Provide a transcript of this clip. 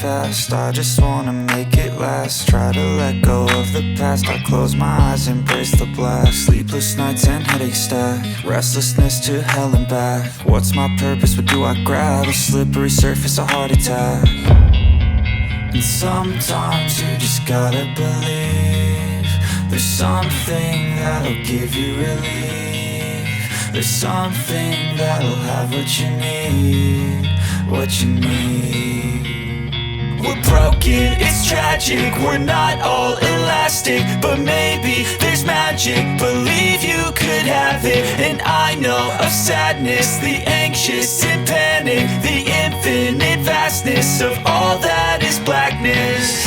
fast. I just wanna make it last. Try to let go of the past. I close my eyes, embrace the black. Sleepless nights and headaches stack. Restlessness to hell and back. What's my purpose? What do I grab? A slippery surface, a heart attack. And sometimes you just gotta believe there's something that'll give you relief. There's something that'll have what you need, what you need. We're broken, it's tragic, we're not all elastic, but maybe there's magic, believe you could have it. And I know of sadness, the anxious and panic, the infinite vastness of all that is blackness.